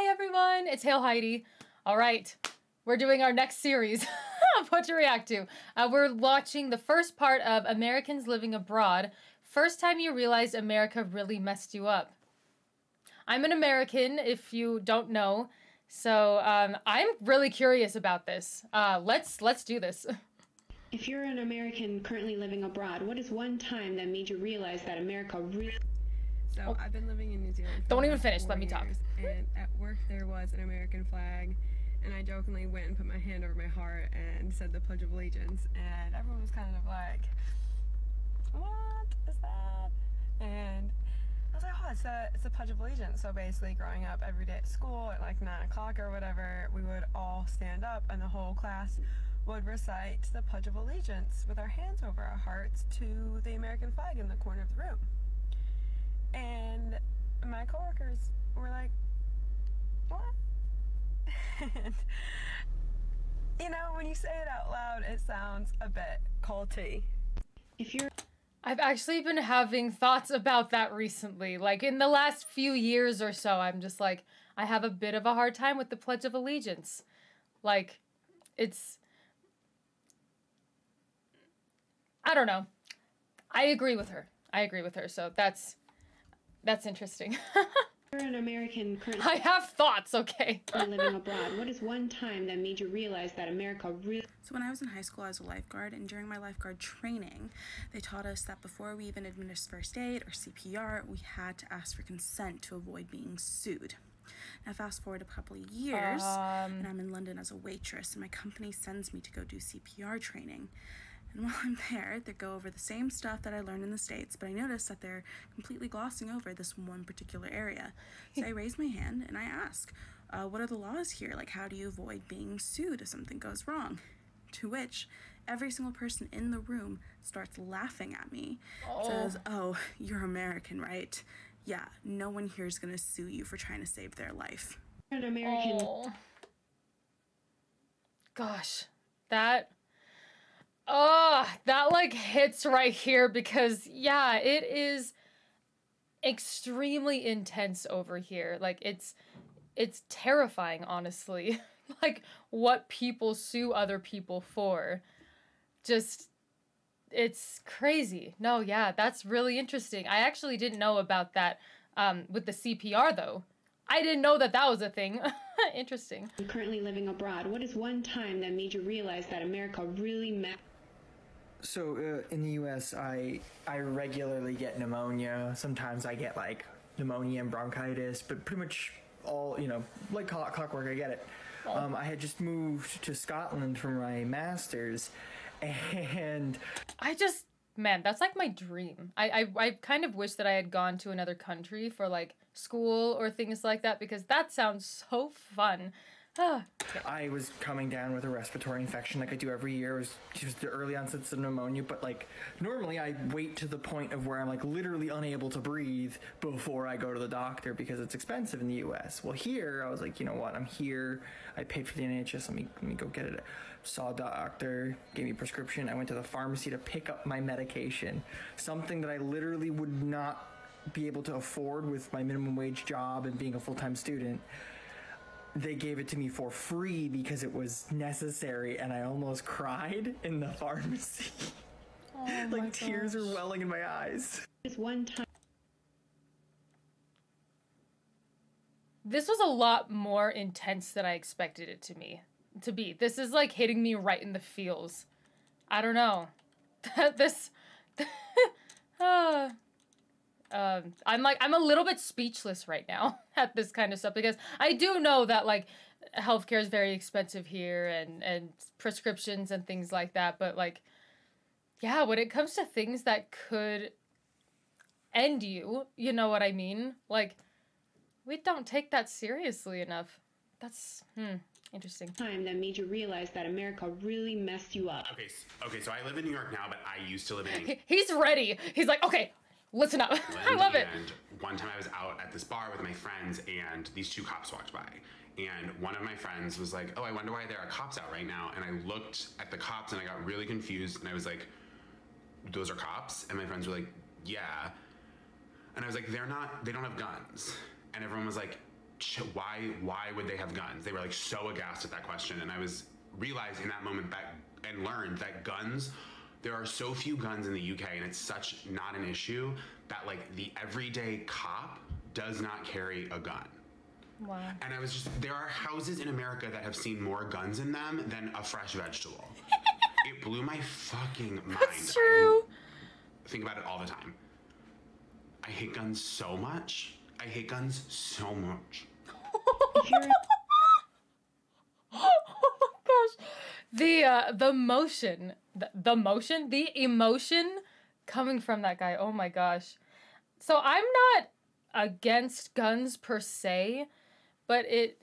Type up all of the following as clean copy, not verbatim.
everyone, it's HailHeidi. All right, we're doing our next series of what to react to. We're watching the first part of Americans Living Abroad. First time you realized America really messed you up. I'm an American, if you don't know, so I'm really curious about this. Let's do this. If you're an American currently living abroad, what is one time that made you realize that America really... So I've been living in New Zealand for Don't even finish, let me years, talk. And at work there was an American flag, and I jokingly went and put my hand over my heart and said the Pledge of Allegiance, and everyone was kind of like, what is that? And I was like, oh, it's the Pledge of Allegiance. So basically growing up every day at school at like 9 o'clock or whatever, we would all stand up and the whole class would recite the Pledge of Allegiance with our hands over our hearts to the American flag in the corner of the room. And my coworkers were like, what? And, you know, when you say it out loud, it sounds a bit culty. I've actually been having thoughts about that recently. Like in the last few years or so, I'm just like, I have a bit of a hard time with the Pledge of Allegiance. Like, I don't know. I agree with her. So that's interesting. You're an American currently I have thoughts, okay. living abroad. What is one time that made you realize that America really... So when I was in high school, I was a lifeguard, and during my lifeguard training, they taught us that before we even administer first aid or CPR, we had to ask for consent to avoid being sued. Now fast forward a couple of years, and I'm in London as a waitress, and my company sends me to go do CPR training. And while I'm there, they go over the same stuff that I learned in the States, but I notice that they're completely glossing over this one particular area. So I raise my hand and I ask, what are the laws here? Like, how do you avoid being sued if something goes wrong? To which every single person in the room starts laughing at me. Says, oh, you're American, right? Yeah, no one here is going to sue you for trying to save their life. You're an American... Gosh, that like hits right here because yeah, it is extremely intense over here. Like it's terrifying, honestly. Like what people sue other people for. Just, it's crazy. No, yeah, that's really interesting. I actually didn't know about that with the CPR though. I didn't know that was a thing. Interesting. You're currently living abroad. What is one time that made you realize that America really met... So in the U.S., I regularly get pneumonia. Sometimes I get like pneumonia and bronchitis, but pretty much all, you know, like clockwork, I get it. I had just moved to Scotland for my master's, and man, that's like my dream. I kind of wish that I had gone to another country for like school or things like that because that sounds so fun. I was coming down with a respiratory infection like I do every year. It was just the early onsets of pneumonia, but like normally I wait to the point of where I'm like literally unable to breathe before I go to the doctor because it's expensive in the US. Well, here I was like, you know what, I'm here. I paid for the NHS. Let me go get it. Saw a doctor, gave me a prescription. I went to the pharmacy to pick up my medication, something that I literally would not be able to afford with my minimum wage job and being a full-time student. They gave it to me for free because it was necessary, and I almost cried in the pharmacy. Oh like tears are welling in my eyes. This one time... This was a lot more intense than I expected it to be. This is like hitting me right in the feels. I don't know. I'm a little bit speechless right now at this kind of stuff because I do know that like healthcare is very expensive here and prescriptions and things like that, but like, yeah, when it comes to things that could end you, you know what I mean? Like, we don't take that seriously enough. That's, interesting. Time that made you realize that America really messed you up. Okay, so I live in New York now, but I used to live in... He's ready. He's like, okay, listen up. I love it. And one time I was out at this bar with my friends and these two cops walked by. And one of my friends was like, oh, I wonder why there are cops out right now. And I looked at the cops and I got really confused. And I was like, those are cops? And my friends were like, yeah. And I was like, they don't have guns. And everyone was like, why would they have guns? They were like so aghast at that question. And I realized in that moment and learned that guns, there are so few guns in the UK, and it's such not an issue that like the everyday cop does not carry a gun. Wow. And I was just, there are houses in America that have seen more guns in them than a fresh vegetable. It blew my fucking mind. That's true. I think about it all the time. I hate guns so much. I hate guns so much. If you're Oh gosh, the emotion coming from that guy. Oh my gosh. So I'm not against guns per se, but it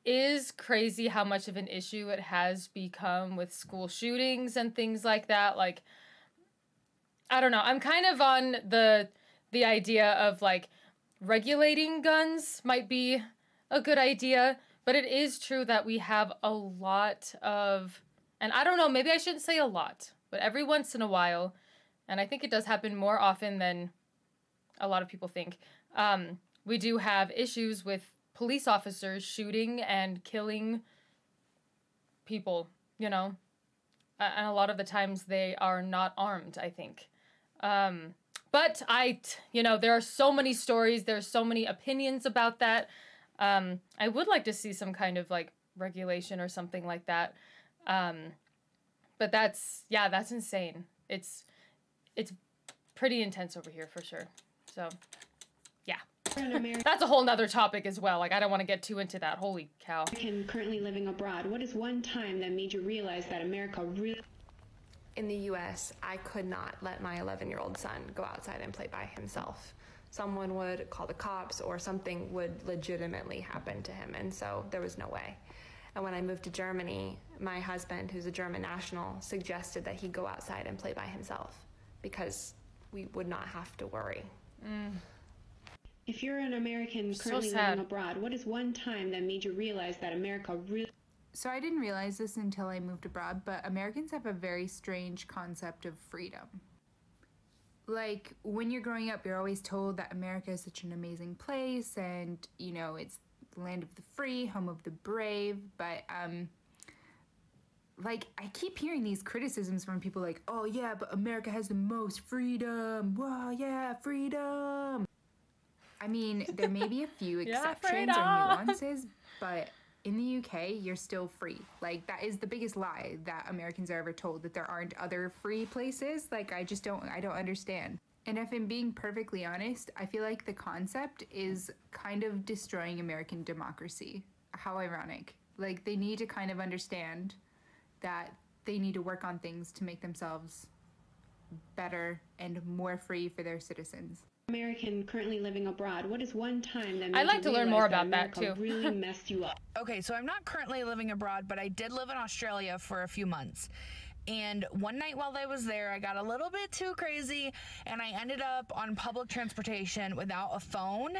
is crazy how much of an issue it has become with school shootings and things like that. Like, I don't know. I'm kind of on the idea of like regulating guns might be a good idea, but it is true that we have a lot of, and I don't know, maybe I shouldn't say a lot, but every once in a while, and I think it does happen more often than a lot of people think, we do have issues with police officers shooting and killing people, you know, and a lot of the times they are not armed, I think. But there are so many stories, there's so many opinions about that. I would like to see some kind of like regulation or something like that. But that's insane. It's pretty intense over here for sure. So, yeah. That's a whole nother topic as well. Like, I don't want to get too into that. Holy cow. Currently living abroad, what is one time that made you realize that America really... In the US, I could not let my 11-year-old son go outside and play by himself. Someone would call the cops or something would legitimately happen to him, and so there was no way. And when I moved to Germany, my husband, who's a German national, suggested that he go outside and play by himself because we would not have to worry. If you're an American currently living abroad, what is one time that made you realize that America really... So I didn't realize this until I moved abroad, but Americans have a very strange concept of freedom. Like, when you're growing up, you're always told that America is such an amazing place and, you know, it's the land of the free, home of the brave, but, like, I keep hearing these criticisms from people like, oh yeah, but America has the most freedom, wow, yeah, freedom. I mean, there may be a few exceptions or nuances, but in the UK, you're still free. Like, that is the biggest lie that Americans are ever told, that there aren't other free places. Like, I don't understand. And if I'm being perfectly honest, I feel like the concept is kind of destroying American democracy. How ironic. Like, they need to kind of understand that they need to work on things to make themselves better and more free for their citizens. American currently living abroad, what is one time that made I'd like to learn more about that America too. really messed you up? Okay, so I'm not currently living abroad, but I did live in Australia for a few months. And one night while I was there, I got a little bit too crazy and I ended up on public transportation without a phone.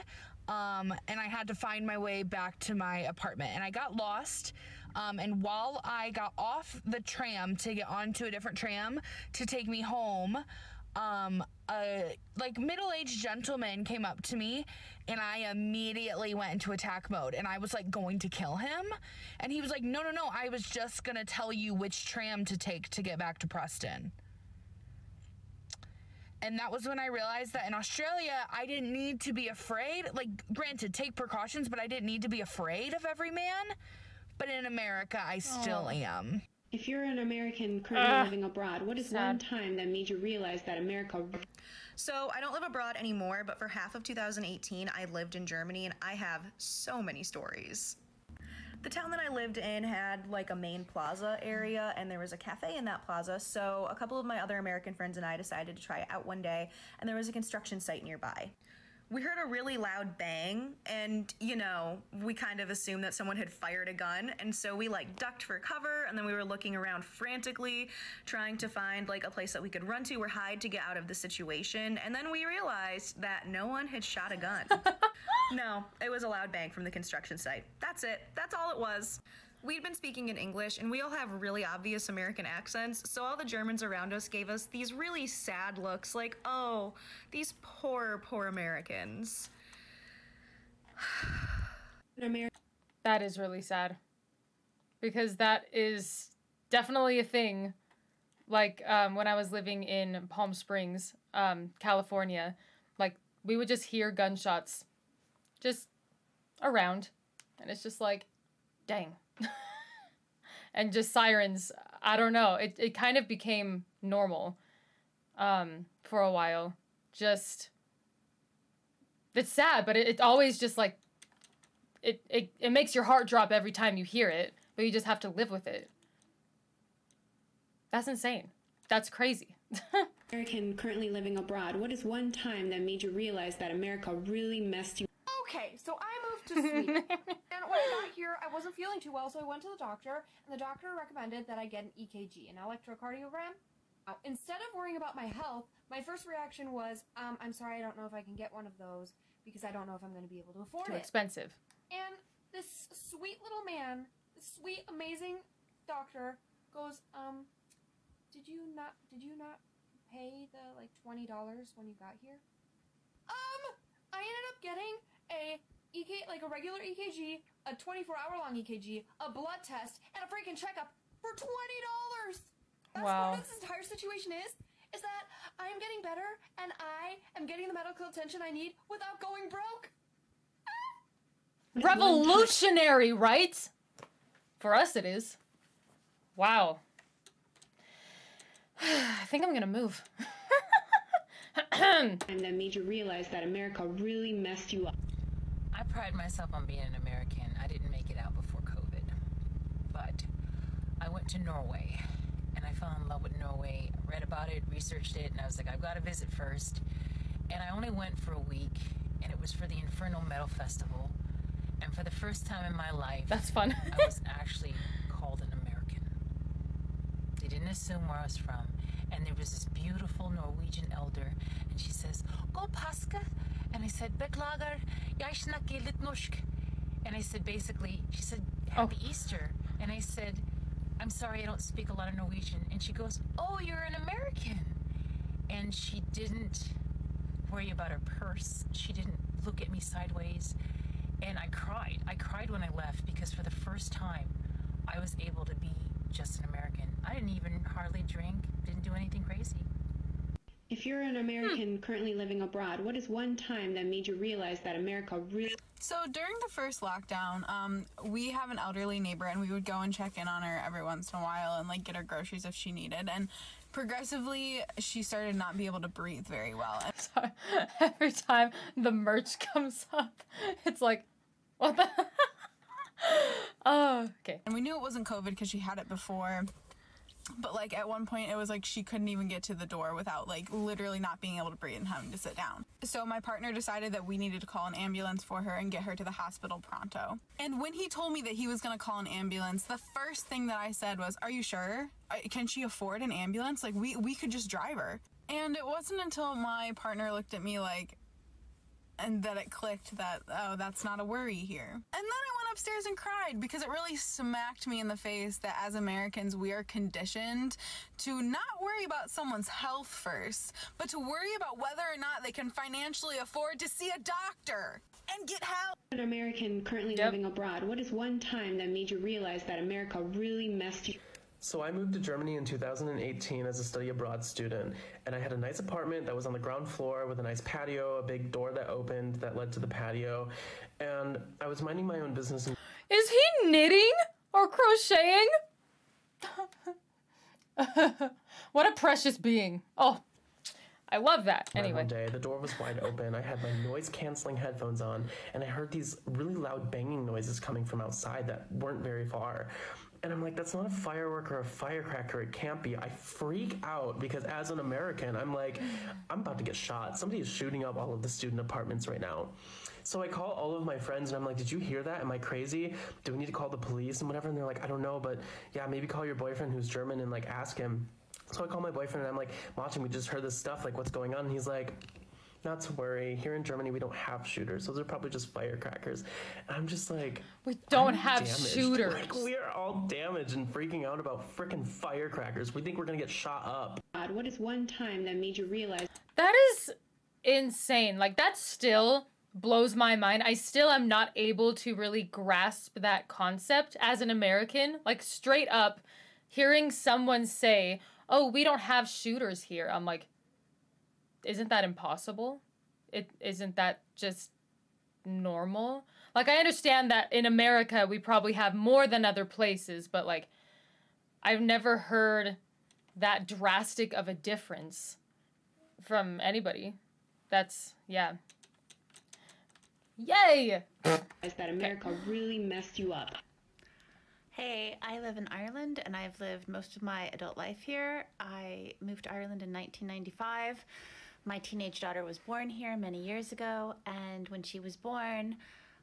And I had to find my way back to my apartment and I got lost. And while I got off the tram to get onto a different tram to take me home, a middle-aged gentleman came up to me and I immediately went into attack mode and I was like going to kill him and he was like, no, I was just gonna tell you which tram to take to get back to Preston. And that was when I realized that in Australia I didn't need to be afraid. Like, granted, take precautions, but I didn't need to be afraid of every man. But in America I still am. If you're an American currently living abroad, what is one time that made you realize that America... So I don't live abroad anymore, but for half of 2018, I lived in Germany, and I have so many stories. The town that I lived in had like a main plaza area, and there was a cafe in that plaza, so a couple of my other American friends and I decided to try it out one day, and there was a construction site nearby. We heard a really loud bang, and, you know, we kind of assumed that someone had fired a gun, and so we, like, ducked for cover, and then we were looking around frantically, trying to find, like, a place that we could run to or hide to get out of the situation, and then we realized that no one had shot a gun. No, it was a loud bang from the construction site. That's it. That's all it was. We'd been speaking in English, and we all have really obvious American accents, so all the Germans around us gave us these really sad looks like, oh, these poor, poor Americans. That is really sad. Because that is definitely a thing. Like, when I was living in Palm Springs, California, like, we would just hear gunshots just around. And it's just like, dang. And just sirens. I don't know. It kind of became normal for a while. Just, it's sad, but it always just like, it makes your heart drop every time you hear it, but you just have to live with it. That's insane. That's crazy. American currently living abroad, what is one time that made you realize that America really messed you up? Okay, so I moved to Sweden, and when I got here, I wasn't feeling too well, so I went to the doctor, and the doctor recommended that I get an EKG, an electrocardiogram. Instead of worrying about my health, my first reaction was, I'm sorry, I don't know if I can get one of those, because I don't know if I'm going to be able to afford it. Too expensive. And this sweet little man, this sweet, amazing doctor goes, did you not pay the, like, $20 when you got here? I ended up getting a regular EKG, a 24-hour-long EKG, a blood test, and a freaking checkup for $20. That's wow. what this entire situation is that I am getting better, and I am getting the medical attention I need without going broke. Revolutionary, right? For us it is. Wow. I think I'm gonna move. And that made you realize that America really messed you up. I pride myself on being an American. I didn't make it out before COVID, but I went to Norway, and I fell in love with Norway. I read about it, researched it, and I was like, I've got to visit first. And I only went for a week, and it was for the Infernal Metal Festival. And for the first time in my life, that's fun. I was actually called an American. They didn't assume where I was from. And there was this beautiful Norwegian elder, and she says, "God påske." And I said, "Beklager, jeg snakker litt norsk." And I said, basically, she said, "Happy Easter." And I said, "I'm sorry, I don't speak a lot of Norwegian." And she goes, "Oh, you're an American." And she didn't worry about her purse. She didn't look at me sideways. And I cried. I cried when I left, because for the first time, I was able to be just an American. I didn't even hardly drink, didn't do anything crazy. If you're an American currently living abroad, what is one time that made you realize that America really... So during the first lockdown, we have an elderly neighbor, and we would go and check in on her every once in a while and like get her groceries if she needed. And progressively, she started not be able to breathe very well. Sorry. Every time the merch comes up, it's like, what the... Oh, okay. And we knew it wasn't COVID because she had it before. But like at one point it was like she couldn't even get to the door without like literally not being able to breathe and having to sit down. So my partner decided that we needed to call an ambulance for her and get her to the hospital pronto. And when he told me that he was going to call an ambulance, the first thing that I said was, "Are you sure? Can she afford an ambulance? Like we could just drive her." And it wasn't until my partner looked at me like, and that it clicked that, oh, that's not a worry here. And then I went upstairs and cried, because it really smacked me in the face that as Americans, we are conditioned to not worry about someone's health first, but to worry about whether or not they can financially afford to see a doctor and get help. An American currently living abroad, what is one time that made you realize that America really messed you up? So I moved to Germany in 2018 as a study abroad student, and I had a nice apartment that was on the ground floor with a nice patio, a big door that opened that led to the patio, and I was minding my own business. Is he knitting or crocheting? What a precious being. Oh, I love that. Anyway. One day, the door was wide open. I had my noise-canceling headphones on, and I heard these really loud banging noises coming from outside that weren't very far. And I'm like, that's not a firework or a firecracker. It can't be. I freak out because as an American, I'm like, I'm about to get shot. Somebody is shooting up all of the student apartments right now. So I call all of my friends and I'm like, did you hear that? Am I crazy? Do we need to call the police and whatever? And they're like, I don't know, but yeah, maybe call your boyfriend who's German and like ask him. So I call my boyfriend and I'm like, watching, we just heard this stuff, like what's going on? And he's like, not to worry, here in Germany we don't have shooters. Those are probably just firecrackers. And I'm just like, we don't have damaged. Shooters. Like, we are all damaged and freaking out about freaking firecrackers. We think we're gonna get shot up. What is one time that made you realize? That is insane. Like, that's still blows my mind. I still am not able to really grasp that concept as an American. Like, straight up, hearing someone say, oh, we don't have shooters here. I'm like, isn't that impossible? Isn't that just normal? Like, I understand that in America we probably have more than other places, but like, I've never heard that drastic of a difference from anybody. That's, yeah. Yay! Is that America really messed you up? Hey, I live in Ireland and I've lived most of my adult life here. I moved to Ireland in 1995. My teenage daughter was born here many years ago, and when she was born,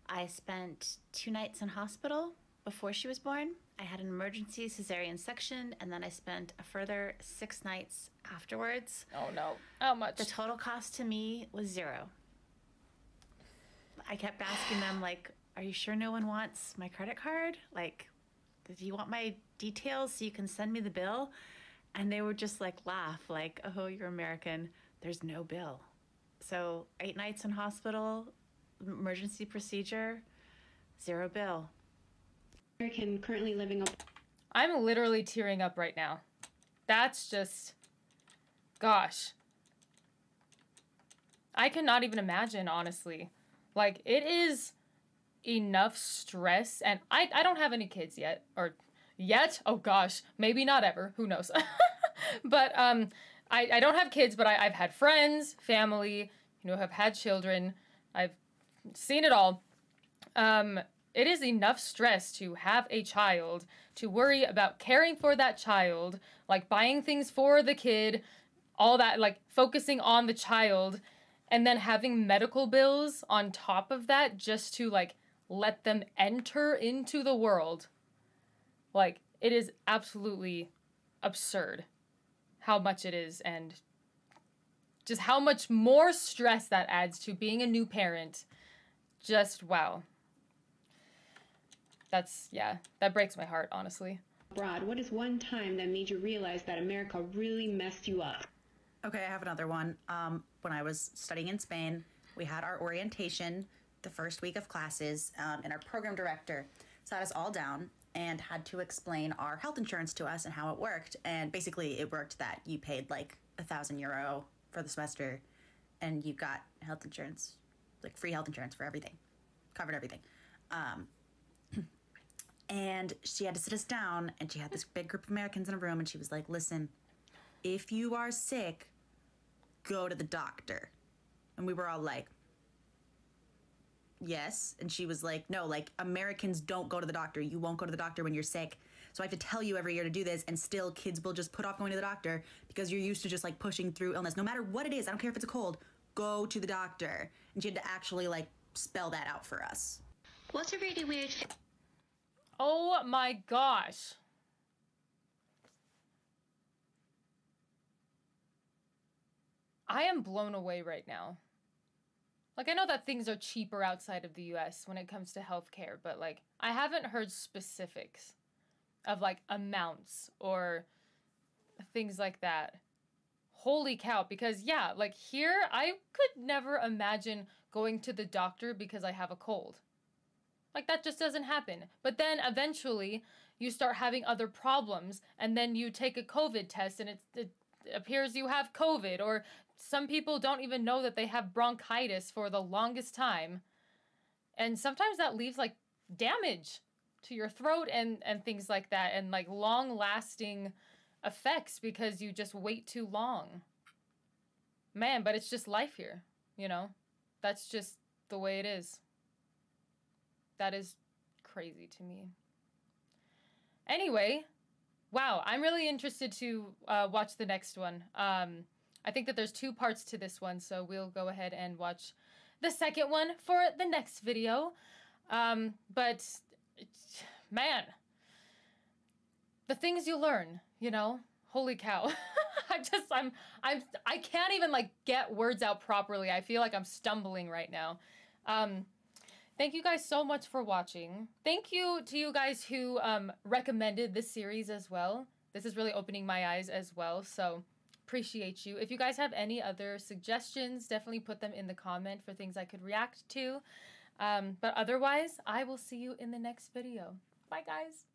I spent 2 nights in hospital before she was born. I had an emergency cesarean section, and then I spent a further 6 nights afterwards. Oh no. How much? The total cost to me was 0. I kept asking them, like, are you sure no one wants my credit card? Like, do you want my details so you can send me the bill? And they would just like laugh, like, oh, you're American. There's no bill. So 8 nights in hospital, emergency procedure, 0 bill. American currently living up. I'm literally tearing up right now. That's just, gosh. I cannot even imagine, honestly. Like, it is enough stress, and I don't have any kids yet, or yet? Oh gosh, maybe not ever, who knows. But I don't have kids, but I've had friends, family, you know, have had children. I've seen it all. It is enough stress to have a child, to worry about caring for that child, like buying things for the kid, all that, like focusing on the child, and then having medical bills on top of that just to like let them enter into the world. Like, it is absolutely absurd how much it is, and just how much more stress that adds to being a new parent. Just wow. That's, yeah, that breaks my heart, honestly. Abroad, what is one time that made you realize that America really messed you up? Okay, I have another one. When I was studying in Spain, we had our orientation the first week of classes, and our program director sat us all down and had to explain our health insurance to us and how it worked. And basically it worked that you paid like €1,000 for the semester and you got health insurance, like free health insurance for everything, covered everything. And she had to sit us down, and she had this big group of Americans in a room, and she was like, listen, if you are sick, go to the doctor. And we were all like, yes. And she was like, no, like, Americans don't go to the doctor. You won't go to the doctor when you're sick. So I have to tell you every year to do this, and still kids will just put off going to the doctor because you're used to just like pushing through illness. No matter what it is, I don't care if it's a cold, go to the doctor. And she had to actually like spell that out for us. What's a really weird... Oh my gosh. I am blown away right now. Like, I know that things are cheaper outside of the US when it comes to healthcare, but like, I haven't heard specifics of like amounts or things like that. Holy cow, because yeah, like here, I could never imagine going to the doctor because I have a cold. Like, that just doesn't happen. But then eventually you start having other problems, and then you take a COVID test and it appears you have COVID, or some people don't even know that they have bronchitis for the longest time. And sometimes that leaves like damage to your throat and things like that, and like long lasting effects because you just wait too long. Man, but it's just life here, you know? That's just the way it is. That is crazy to me. Anyway, wow, I'm really interested to watch the next one. I think that there's 2 parts to this one, so we'll go ahead and watch the second one for the next video. But man, the things you learn, you know, holy cow. I can't even like get words out properly. I feel like I'm stumbling right now. Thank you guys so much for watching. Thank you to you guys who recommended this series as well. This is really opening my eyes as well. So appreciate you. If you guys have any other suggestions, definitely put them in the comment for things I could react to. But otherwise, I will see you in the next video. Bye, guys.